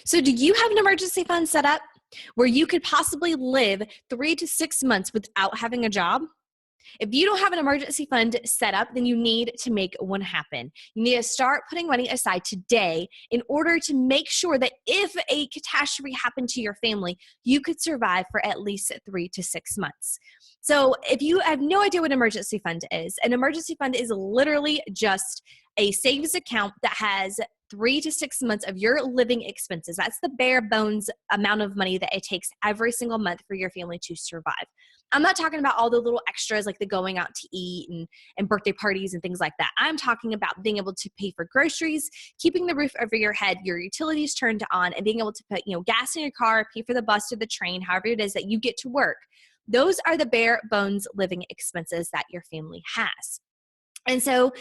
So do you have an emergency fund set up where you could possibly live 3 to 6 months without having a job? If you don't have an emergency fund set up, then you need to make one happen. You need to start putting money aside today in order to make sure that if a catastrophe happened to your family, you could survive for at least 3 to 6 months. So if you have no idea what an emergency fund is, an emergency fund is literally just a savings account that has 3 to 6 months of your living expenses. That's the bare bones amount of money that it takes every single month for your family to survive. I'm not talking about all the little extras like the going out to eat and birthday parties and things like that. I'm talking about being able to pay for groceries, keeping the roof over your head, your utilities turned on, and being able to put, gas in your car, pay for the bus or the train, however it is that you get to work. Those are the bare bones living expenses that your family has. And so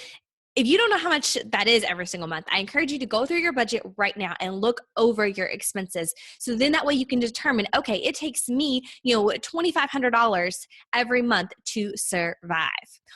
if you don't know how much that is every single month, I encourage you to go through your budget right now and look over your expenses. So then that way you can determine, okay, it takes me, $2,500 every month to survive,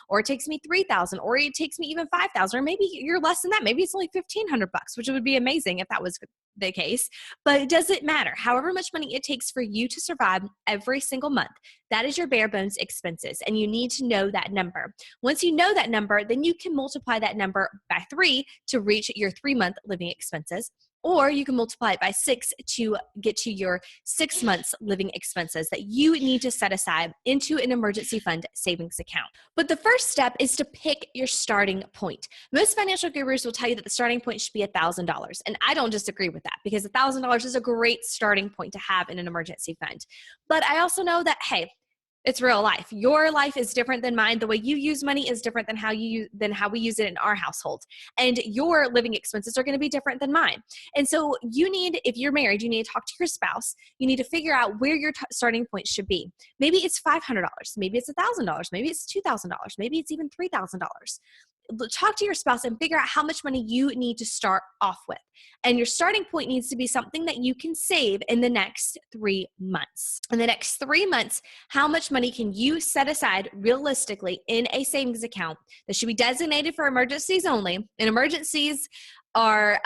or it takes me $3,000, or it takes me even $5,000, or maybe you're less than that. Maybe it's only $1,500, which would be amazing if that was the case, but it doesn't matter. However much money it takes for you to survive every single month, that is your bare bones expenses, and you need to know that number. Once you know that number, then you can multiply that number by 3 to reach your 3-month living expenses, or you can multiply it by 6 to get to your 6 months living expenses that you need to set aside into an emergency fund savings account. But the first step is to pick your starting point. Most financial gurus will tell you that the starting point should be $1,000. And I don't disagree with that, because $1,000 is a great starting point to have in an emergency fund. But I also know that, hey, it's real life. Your life is different than mine. The way you use money is different than how we use it in our household. And your living expenses are going to be different than mine. And so if you're married, you need to talk to your spouse. You need to figure out where your starting point should be. Maybe it's $500. Maybe it's $1,000. Maybe it's $2,000. Maybe it's even $3,000. Talk to your spouse and figure out how much money you need to start off with. And your starting point needs to be something that you can save in the next 3 months. In the next 3 months, how much money can you set aside realistically in a savings account that should be designated for emergencies only? And emergencies are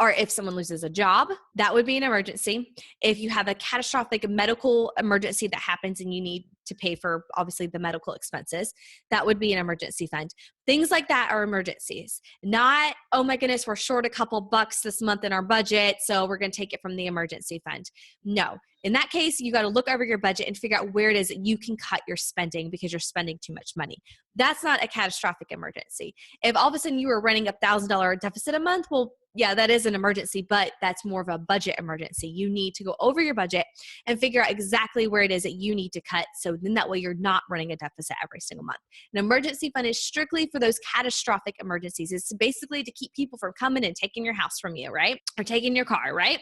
if someone loses a job, that would be an emergency. If you have a catastrophic medical emergency that happens and you need to pay for, obviously, the medical expenses, that would be an emergency fund. Things like that are emergencies. Not, oh my goodness, we're short a couple bucks this month in our budget, so we're going to take it from the emergency fund. No. In that case, you got to look over your budget and figure out where it is that you can cut your spending because you're spending too much money. That's not a catastrophic emergency. If all of a sudden you were running a $1,000 deficit a month, well, yeah, that is an emergency, but that's more of a budget emergency. You need to go over your budget and figure out exactly where it is that you need to cut, so then that way you're not running a deficit every single month. An emergency fund is strictly for those catastrophic emergencies. It's basically to keep people from coming and taking your house from you, right? Or taking your car, right?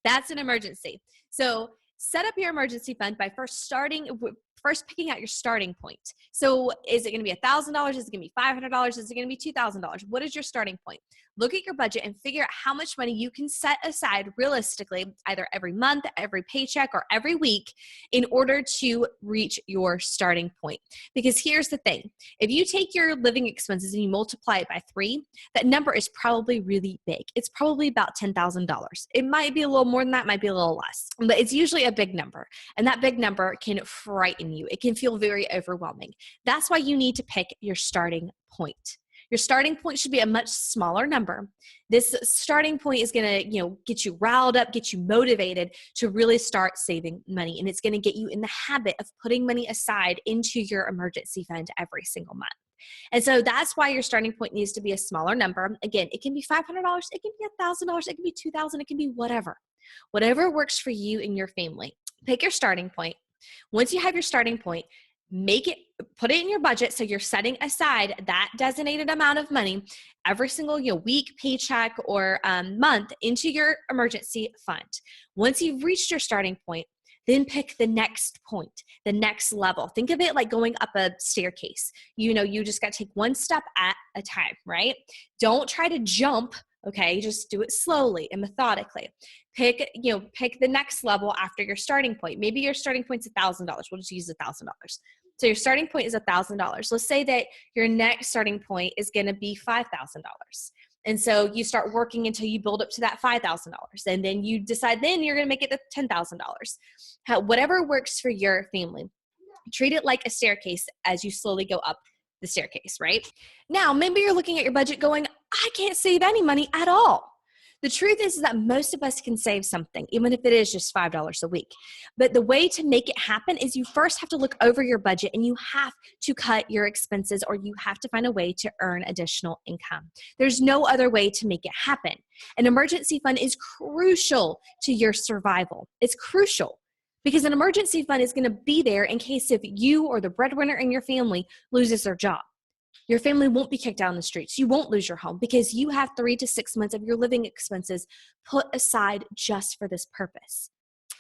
That's an emergency. So set up your emergency fund by first picking out your starting point. So is it going to be $1,000? Is it going to be $500? Is it going to be $2,000? What is your starting point? Look at your budget and figure out how much money you can set aside realistically, either every month, every paycheck, or every week, in order to reach your starting point. Because here's the thing. If you take your living expenses and you multiply it by 3, that number is probably really big. It's probably about $10,000. It might be a little more than that, might be a little less, but it's usually a big number. And that big number can frighten you. It can feel very overwhelming. That's why you need to pick your starting point. Your starting point should be a much smaller number. This starting point is going to, get you riled up, get you motivated to really start saving money. And it's going to get you in the habit of putting money aside into your emergency fund every single month. And so that's why your starting point needs to be a smaller number. Again, it can be $500, it can be $1,000, it can be $2,000, it can be whatever. Whatever works for you and your family. Pick your starting point. Once you have your starting point, put it in your budget so you're setting aside that designated amount of money every single week, paycheck, or month into your emergency fund. Once you've reached your starting point, then pick the next point, the next level. Think of it like going up a staircase. You just got to take one step at a time, right? Don't try to jump. Okay, just do it slowly and methodically. Pick the next level after your starting point. Maybe your starting point's $1,000. We'll just use $1,000. So your starting point is $1,000. Let's say that your next starting point is going to be $5,000. And so you start working until you build up to that $5,000. And then you decide then you're going to make it to $10,000. Whatever works for your family. Treat it like a staircase as you slowly go up the staircase, right? Now, maybe you're looking at your budget going, I can't save any money at all. The truth is that most of us can save something, even if it is just $5 a week. But the way to make it happen is you first have to look over your budget and you have to cut your expenses, or you have to find a way to earn additional income. There's no other way to make it happen. An emergency fund is crucial to your survival. It's crucial because an emergency fund is going to be there in case if you or the breadwinner in your family loses their job. Your family won't be kicked out on the streets. You won't lose your home because you have 3 to 6 months of your living expenses put aside just for this purpose.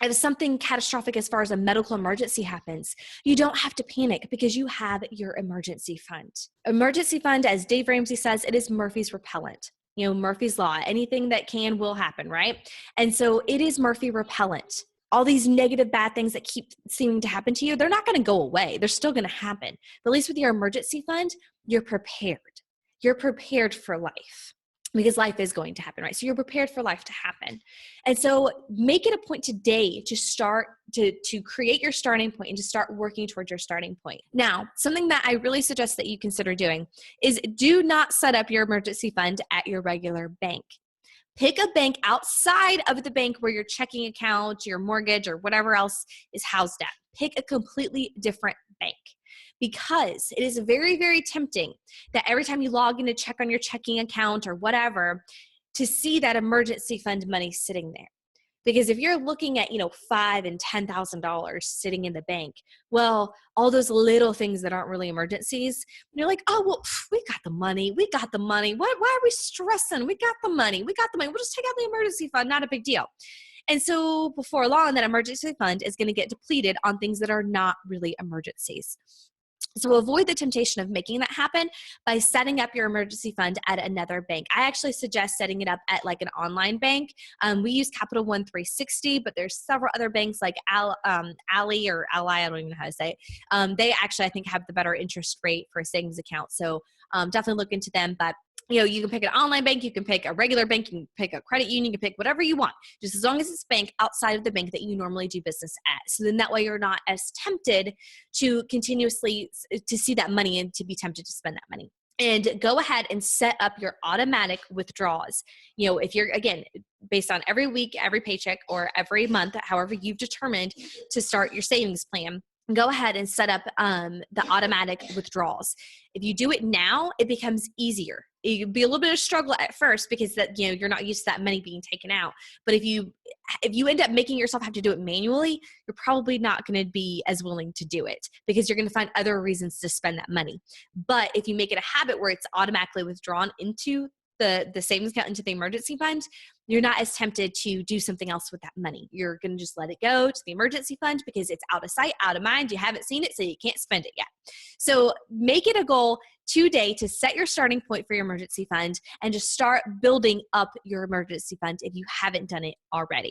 If something catastrophic as far as a medical emergency happens, you don't have to panic because you have your emergency fund. Emergency fund, as Dave Ramsey says, it is Murphy's repellent. You know, Murphy's law, anything that can will happen, right? And so it is Murphy repellent. All these negative, bad things that keep seeming to happen to you, they're not going to go away. They're still going to happen. But at least with your emergency fund, you're prepared. You're prepared for life because life is going to happen, right? So you're prepared for life to happen. And so make it a point today to start to create your starting point and to start working towards your starting point. Now, something that I really suggest that you consider doing is do not set up your emergency fund at your regular bank. Pick a bank outside of the bank where your checking account, your mortgage, or whatever else is housed at. Pick a completely different bank because it is very, very tempting that every time you log in to check on your checking account or whatever, to see that emergency fund money sitting there. Because if you're looking at, $5,000 and $10,000 sitting in the bank, well, all those little things that aren't really emergencies, you're like, oh, well, we got the money. We got the money. Why are we stressing? We got the money. We got the money. We'll just take out the emergency fund. Not a big deal. And so before long, that emergency fund is going to get depleted on things that are not really emergencies. So avoid the temptation of making that happen by setting up your emergency fund at another bank. I actually suggest setting it up at like an online bank. We use Capital One 360, but there's several other banks like Ally or Ally, I don't even know how to say it. They actually, I think, have the better interest rate for a savings account. So definitely look into them. But you can pick an online bank, you can pick a regular bank, you can pick a credit union, you can pick whatever you want, just as long as it's a bank outside of the bank that you normally do business at. So then that way you're not as tempted to continuously to see that money and to be tempted to spend that money. And go ahead and set up your automatic withdrawals. If you're, again, based on every week, every paycheck, or every month, however you've determined to start your savings plan, go ahead and set up the automatic withdrawals. If you do it now, it becomes easier. It could be a little bit of struggle at first because that you're not used to that money being taken out. But if you end up making yourself have to do it manually, you're probably not going to be as willing to do it because you're going to find other reasons to spend that money. But if you make it a habit where it's automatically withdrawn into the savings account, into the emergency fund, you're not as tempted to do something else with that money. You're going to just let it go to the emergency fund because it's out of sight, out of mind. You haven't seen it, so you can't spend it yet. So make it a goal today to set your starting point for your emergency fund and just start building up your emergency fund if you haven't done it already.